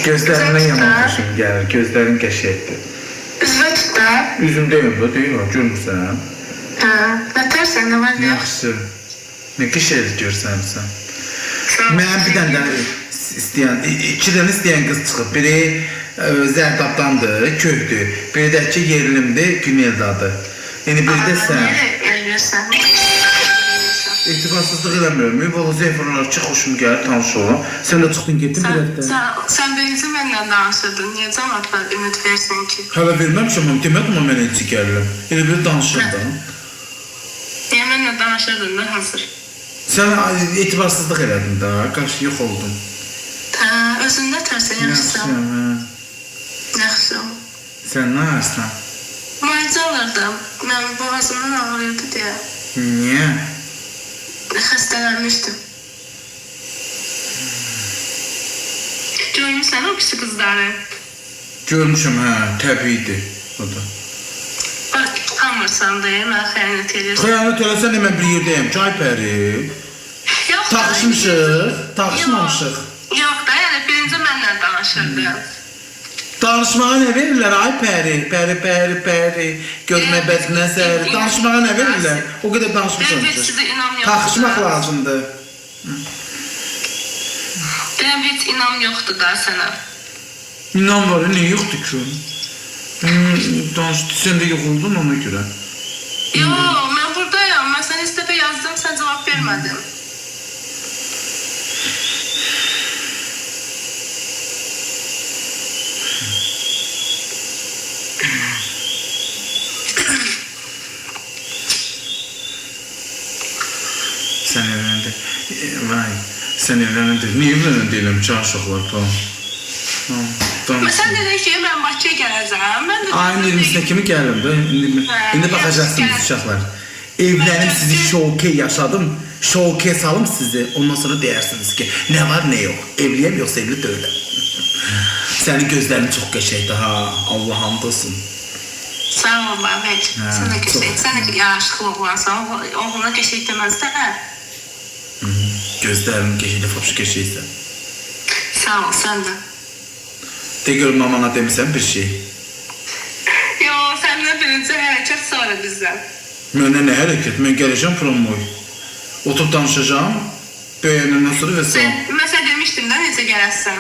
Gözlərindən yaman xoşum gəlir, gözlərin qəşəkdir. Üzvə tut da. Üzüm deyim da, deyim o, görmürsən? Hə, nətərsən, nə var ya? Yaxşı. Nə qəşəkdir görsənsən. Mənim bir dənə istəyən, iki dənə istəyən qız çıxıb. Biri Zərdabdandır, köhdür. Biri də ki, yerlimdir, Güneldadır. Yəni, biri də sən. Nə eləyirsən? İtibarsızlıq eləmirəm. Valla zeyfırlar ki, xoşum gəlir, tanış olan. Sən də çıxdın, getdin bir həftə. Sən birinci mənlə danışırdın. Niyə cəmatlar ümid versin ki? Hələ verməmişəm, demədim o mənə elçi gəlirəm. Elə bir danışırdım. Niyə mənlə danışırdın da hazır? Sən etibarsızlıq elədin da, qarşı yox oldun. Hə, özündə tərsən, yaxşısan. Yaxşı. Sən nə arsan? Müalicə alırdım. Mən boğazımdan ağrıyordu deyə. Niyə? Xəstələnmişdim. Görmüşsən o pisi qızları? Görmüşəm, hə, təbiidir o da. Bax, utanmırsan deyir, mən xəyanət edirsən. Xəyanət eləsən də mən bir yerdəyəm, çay pəri. Taxışmışıq, taxışmamışıq. Yox da, yəni birinci mənlə danışırdın. Danışmağa nə verirlər? Ay pəri, görmə bədinə səri. Danışmağa nə verirlər? O qədər danışmışam ki. Sizə inam yoxdur. Taxışmaq lazımdır. Deyəm, heç inam yoxdur da sənə. İnam var, niyə yoxdur ki? Sən də yoxuldun ona görə. Yox, mən buradayım. Mən sənə istəfə yazdım, sən cavab vermədin. Sən evlənəndə, niyə evlənəndə deyiləm ki, aşıqlar falan? Sən dedin ki, mən Bakıya gələcəm. Ayın 20-sinə kimi gəlirəm da, indi baxacaqsınız uşaqlar. Evlənim, sizi şoke yaşadım, şoke salım sizi, ondan sonra deyirsiniz ki, nə var, nə yox, evliyəm yoxsa evli deyiləm. Sənin gözlərin çox qəşəkdir, ha, Allah hamd olsun. Sağ ol, Babək, sən də qəşək, sən də yaşıqlı oğlansan, oğluna qəşək deməzdə, hə? Gözlərin qəşəkdir, fapşı qəşəksən. Sağ ol, sən də. De görüm, mamana demirsən bir şey. Yox, səndən birinci hərəkət sonra bizdən. Mənə nə hərəkət? Mən gələcəm promoy. Oturub danışacağım, böyənəndən sonra və sonra. Mən sən demişdim də, necə gələsən?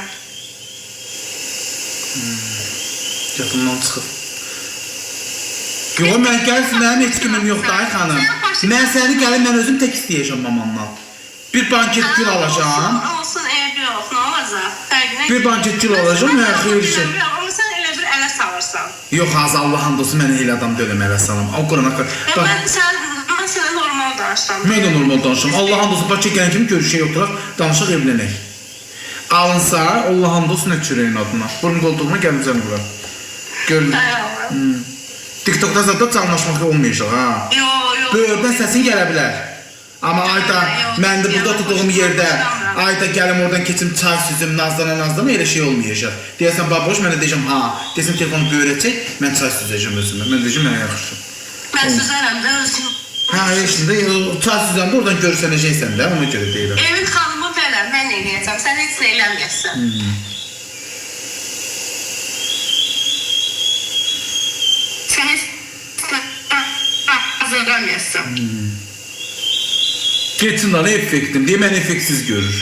Yadımdan çıxıb. Yox, mən gəlsin, mənim heç kimim yoxdur, ay xanım. Mən səni gəlin, mən özüm tək istəyəcəm mamandan. Bir banket gül alacağım. Olsun, ev yox, nə olacaq? Bir banket gül alacağım, mən xeyir şey. Amma sən elə bir ələ salırsan. Yox, azə Allah hamdolsun, mən elə adam deyiləm ələ salam. O qurana qədər. Mən sənə normal danışıram. Mən də normal danışıram. Allah hamdolsun, Bakıya gələn kimi görüşək oturaq, danışaq, evlənək. Alınsa, Allah hamdolsun et çörəyin adına. Burun qoltuğuma gəlməyəcəm bura. Görün. TikTok'da zaten çalmaşmaq olmayacaq, ha? Yox. Böyürdən səsin gələ bilər. Amma ayda, mən də burada tutduğum yerdə, ayda gəlim oradan keçim, çay süzüm, nazlana elə şey olmayacaq. Deyəsən, baboş, mən də deyəcəm, ha, deyəsən, telefonu böyürəcək, mən çay süzəcəm özümə. Mən deyəcəm, mənə yaxşı. Mən süzərəm də özüm. Hə, şimdi çay süzəndə oradan görsənəcəksən də, ona görə deyirəm. Evin xanımı belə, mən eləyəcəm, sən heç nə eləməyəsən. Sən heç hazırlamıyasın. Geçsin lan effektim diye mən effektsiz görür.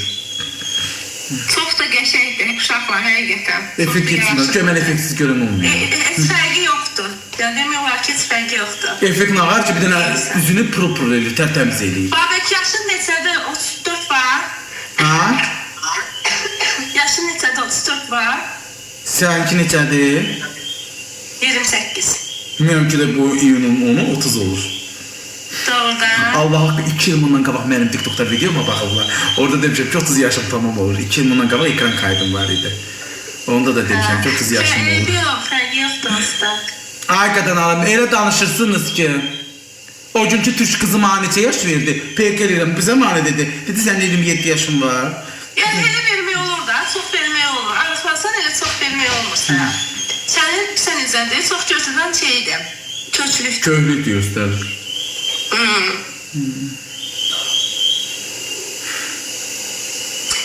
Çox da qəşəkdir, uşaqlar, həqiqətən. Effekt geçsin lan, mən effektsiz görəm olmuyor. Heç fərqi yoxdur. Yəni demək olar ki, heç fərqi yoxdur. Effekt nə var ki, bir dənə üzünü pırıl eləyir, tərtəmiz eləyir. Babək, yaşın neçədir? 34 var. Ha? Yaşın neçədir? 34 var. Sənki neçədir? 28. Bilmirəm ki də bu iyunun 10'u 30 olur. Doğrudan. Allah haqqı 2 il bundan qabaq mənim TikTok'da videoma baxırlar. Orada demişəm ki 30 yaşım tamam olur. 2 il bundan qabaq ekran kaydım var idi. Onda da demişəm ki 30 yaşım olur. Fərqi yoxdur usta. Ay qadan alım, elə danışırsınız ki. O günkü türk kızı mənə neçə yaş verdi? PK eləyirəm, bizə mənə dedi. Dedi sən 27 yaşın var. Yəni elə vermək olur da, çox vermək olur. Arasmasan elə çox vermək olmur sənə. Sən izlədir, çox götürən şeydir. Köçlükdür. Köhlük göstərir.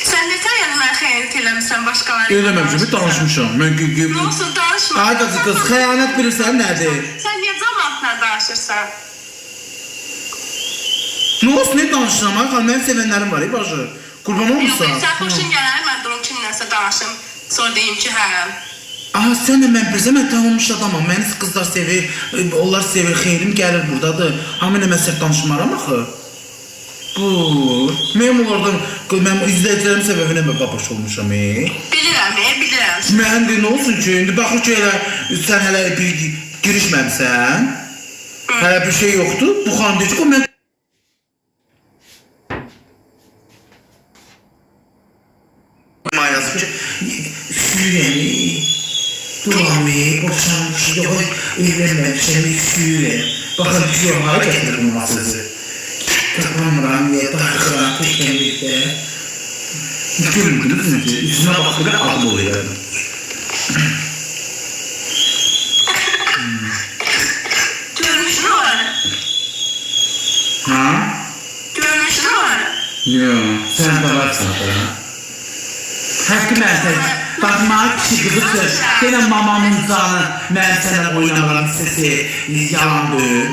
Sən nətər yəni mən xəyanət elədim? eləmişsən başqaları. Eləməmişəm, danışmışam. Mən Nə olsun danışma. Ay qız, xəyanət bilirsən nədir? Sən niyə cəmaatla danışırsan? Nə olsun, nə danışıram? Ay xanım, mənim sevənlərim var, bacı. Qurban Yox, olmuşsan. sən xoşun gələr, mən durum kimləsə danışım. Sonra deyim ki, hə. Aha, sən də mən bilirsən, mən tanınmış adamam. Məni qızlar sevir, onlar sevir, xeyrim gəlir buradadır. Amma nə mən səhv danışmaram axı. Bu, mənim oradan, mənim izləyicilərim səbəbinə mən babaş olmuşam, Bilirəm, bilirəm. Mən də nə olsun ki, indi baxır ki, sən hələ bir girişməmsən, hələ bir şey yoxdur, bu xanım deyir ki, o mən... Yazıb ki, şüyürəm, duramı, boşanmış, yox, evlənməmişəm, şüyürəm. Baxın ki, yox, hara gətirir bunlar sizi. Tapamıram, darxıram, təkəmlikdə. Görürdünüz ki, yüzüne baktığı adım oluyor. Görmüşsün o ara. Ha? Görmüşsün o ara. Yok, sen de varsın da. Hakkı mertez, bakma kişi kızı, gene mamamın canı, ben sana oynamadım sesi, yalandı.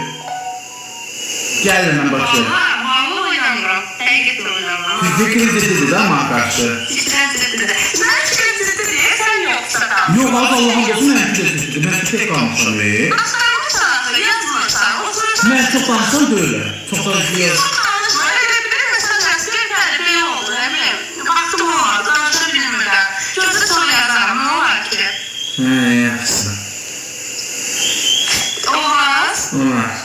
Gel hemen bakayım. Vallahi oynamıram. Həqiqətən oynamıram. Fikrinizde dedi de ama karşı. Fikrinizdə dedi. Mən fikrinizdə deyə sən yoxsan. Yok, Allah'ın olsun ben fikrinizde dedi, ben tek kalmışım. Başlarmışsan, yazmırsan, oturursan. Ben çok danışsam da öyle, çok danışıyor. Çok danışma, elə bir məsəl təsvir qəribə oldu, nə bilim. Vaxtım olmadı, danışa bilmirəm. Gözdə sonra yazarım, nə olar ki? Yaxşı. Olmaz. Olmaz.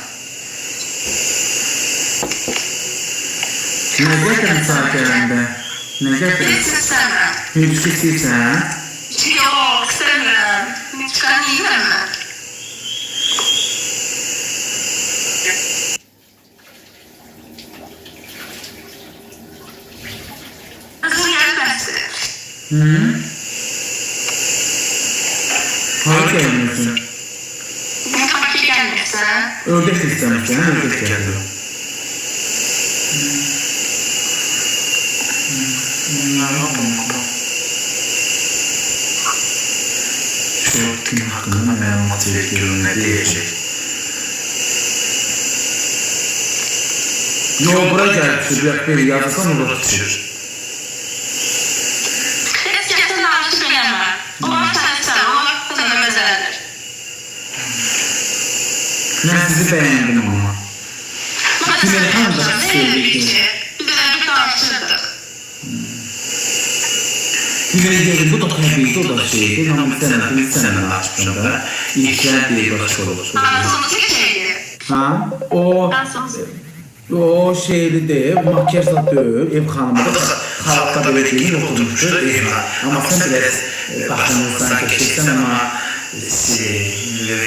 Ne gətirəm sahiblərində? Ne gətirəm? Heç istəmirəm. Hiç istəyirsən? Yox, istəmirəm. Çıxan yiyirəm mən. Qızın gəlməsi. Hara gəlmirsən? Bakı gəlməsən. Ördək istəmirsən, ördək gəlir. Şu gün hakkında məlumat ver, görün nə deyəcək. Yo, bura gəl, bir yazsan orada düşür. Heç kəsin danışıq eləmə. Onlar sənsən, onlar sənə məzələnir. Mən sizi bəyəndim ama. Mən Hanım da sənə sevdik. biz elə bir danışırdıq. Güveylerim bu da təbii, o da şeydir, ama sənə açmışam da, ilklər deyil başqa olur. Hansınız ki şeydir? Ha? O şeyli deyil, makyaj da deyil, ev xanımı da xalqda belə deyil, oturmuşdur, ev. Amma sən biraz baxımızdan keçirsən, amma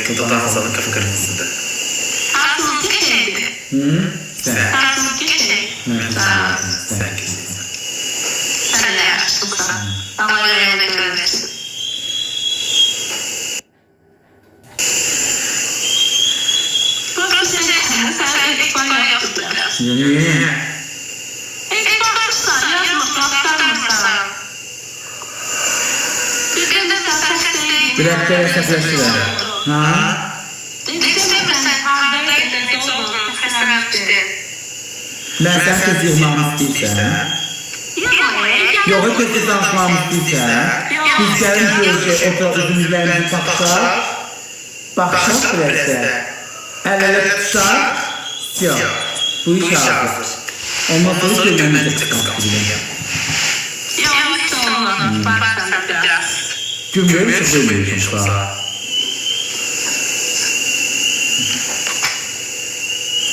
dudağınızın qıpqırmızıdır. Hansınız ki şeydir? Sən. Hansınız ki şey? Sən kesin. Sən də yaxşısın. Allah yerində görməsin. Bu seçəcəksən, sən ekspanya yoxdur biraz. Niye? Ekspanyırsan, yazmırsan, aktarmırsan. Bir gündə sən xəstəydin. Bir həftə əsəfləşdirəm. Ha? Demirsən, haradaydın, necə oldun, xəstələnmişdin. Mən sən tez yığmamı istəyirsən. Yox, tez danışmamı istəyirsən. Biz gəlin görüşə, oturaq üzümüzlərimizi baxışaq. Baxışaq bilərsə. Əl-ələ tutuşaq. Yox, bu iş hazır. Ondan sonra görməyəcək çıxartılıyam. Yox, hiç olmadı, baxsan biraz. Gün verir, çox verir sağ.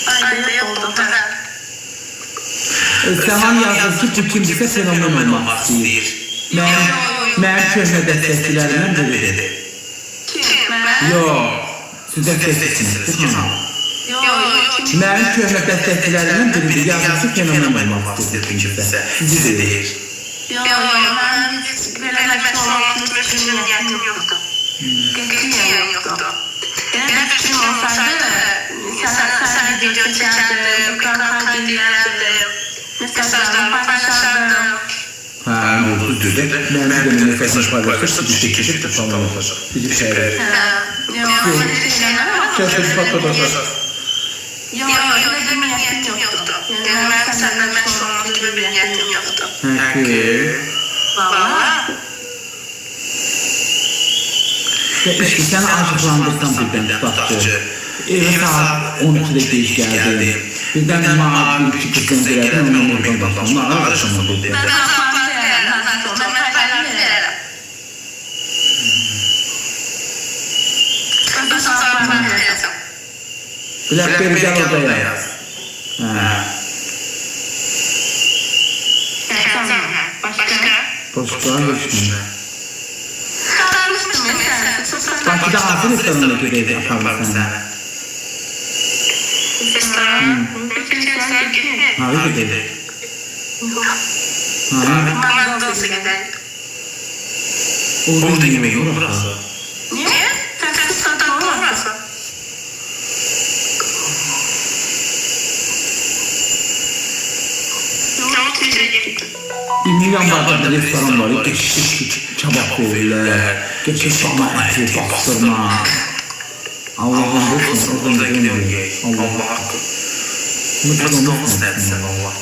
Ayda oldu, hə. Səman yazır ki, bu kimdirsə fenomen olmaq istəyir. Mənim köhnə dəstəkçilərimdən biridir. Kim, mən? Yox, siz dəstəkçisiniz, xanım. Yox, Mənim köhnə dəstəkçilərimdən biridir. Yazır ki, fenomen olmaq istəyir bu kimdirsə. Sizi deyir. mən heç belə məşğul olmaq üçün niyyətim yoxdur. Qətiyyən yoxdur. Belə bir şey olsaydı, sən video çəkərdim, kanka dinlərdim, mesajlarımı paylaşardım. Hə, oldu, stüdyoda. Mənim də mesajını paylaşır, bir şəkildə tutalım olacaq. Bizi şəhər. Kəşif patlatacaq. Yok, öyle bir niyetim yoktu. Yani ben senden meşhur olmak gibi bir niyetim yoktu. Valla. İşte səni aşıqlandırsam birdən tutaqçı. Evə saat 12-də gec gəldim. Birdən mavi bir kızın gəldim, mən oradan baxdım. Ağır aşamı bu dedi. Ben zaten ben paylaşım verelim. Ben zaten ben vereceğim. Blackberry gel orada yaz. Başka hiç mi? Bakıda hansı restorana gedəydi aparım səni? Harı gedəydi? Orada yemək yok burası. Niye? Sen kıskandan olmasın. Bir milyon bardak restoran var, geçişik çabuk verirler, geçiş bana eti, bastırma. Allah'ım olsun, oradan gidiyor ki, Allah hakkı. Mutlu olsun etsin Allah.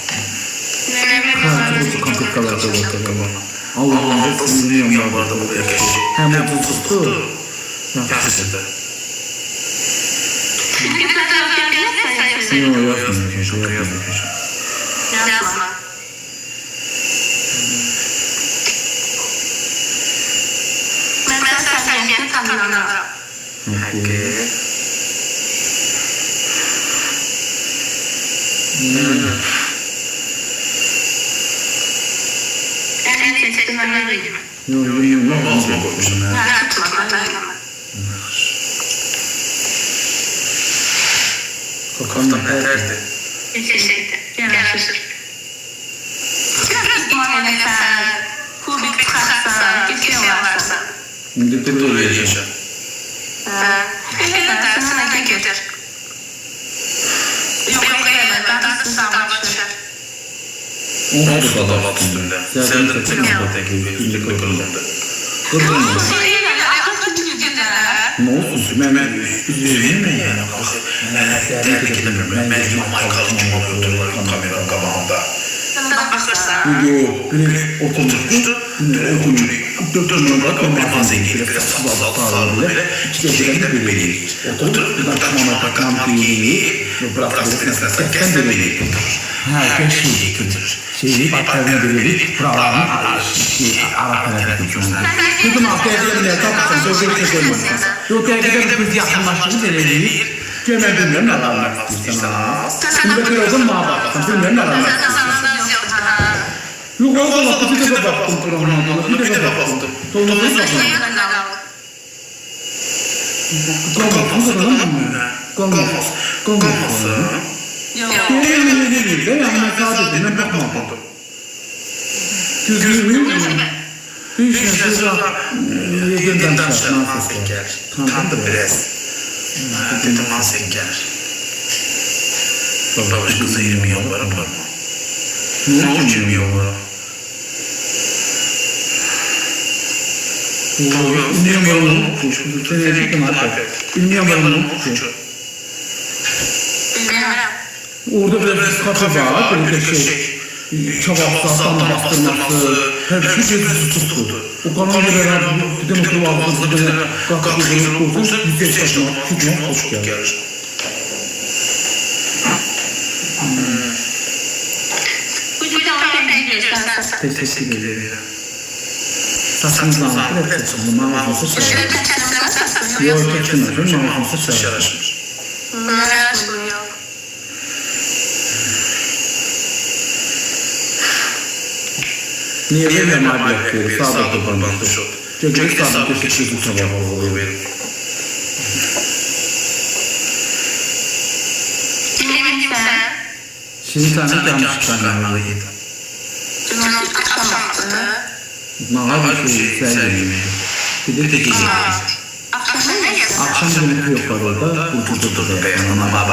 Kalkı kapıkalarda bakalım. Allah'ım olsun, milyon bardak geçiş. Hem de tuttu, yaşlıdır. Yok, Yazma. Ben sen tanıyorum. En iyi seçtim ben öyle gibi. Yok, bozma koymuşum ya. Yapma, dayanamam. Kafamdan nelerdi? Teşekkür. Yarışır. Biraz iman edersen, kubik çıkarsan, geçiyorlarsan. İndi böyle yaşa. Öyle dersin, ne getir. Yok, ben de sınava düşer. Onsuz da var üstünde. Senden çıkmadı teklif, üstünde kırıldı. Kırıldı mı? Ne olsun? Ben üzüleyim mi yani? Ben tebrik edemiyorum. Ben Michael kim oturdular kameranın kabağında. Yok, direkt oturmuştu. Döktürmüyorum bak, ben mazeydi. Biraz sağlı böyle. İçecekten de belirleyir. Oturup bir dakika bakan giyini, biraz mesela kesten belirleyip oturur. Herkes şeyi götürür. Şeyi baklarını belirleyip, buraların ara tarafı götürür. Dedim altı evlerine kalksan, sözleri çekilmez. Yok, evde kız yakınlaştığını belirleyip, Gömer bilmiyorum ne aramak istiyorsanız. Şimdi kırıldım mı baktım, bilmiyorum ne aramak istiyorsanız. Yok, o zaman bir de baktım programına, bir de baktım. Dolmadan baktım. Kalmaz. Yok. Değil, ama sadece ben bakmadım. Gözümün bir şey yediğinden şahsızlar. Tam da biraz. Dedim Mazekker. Babaş kızı 20 yıl var mı? Ne oldu 20 yıl var? Bilmiyorum var mı? Bilmiyorum. Orada biraz kafe var, böyle şey. Çabuk sağdan bastırması, her şey tuttu. O kanalda beraber bir de mutlu ağzı, bir de kalkıp yürüyüp olsun, yüzde yaşamak, tutmak hoş gelir. Teşekkür ederim. Saçınızı anlatır, hep saçınızı mağazası çalışır. Yok, geçinmez, mağazası çalışır. Niye vermem abi yapıyor? Sağda kurbandı şu. Çünkü sağda keşke bu sabah oluyor benim. Şimdi tane yanlış kanalıydı. Mağar bir şey sevmiyorum. Bir de gece. Akşam yemek yok orada. Ucuzdu da beğenmem ama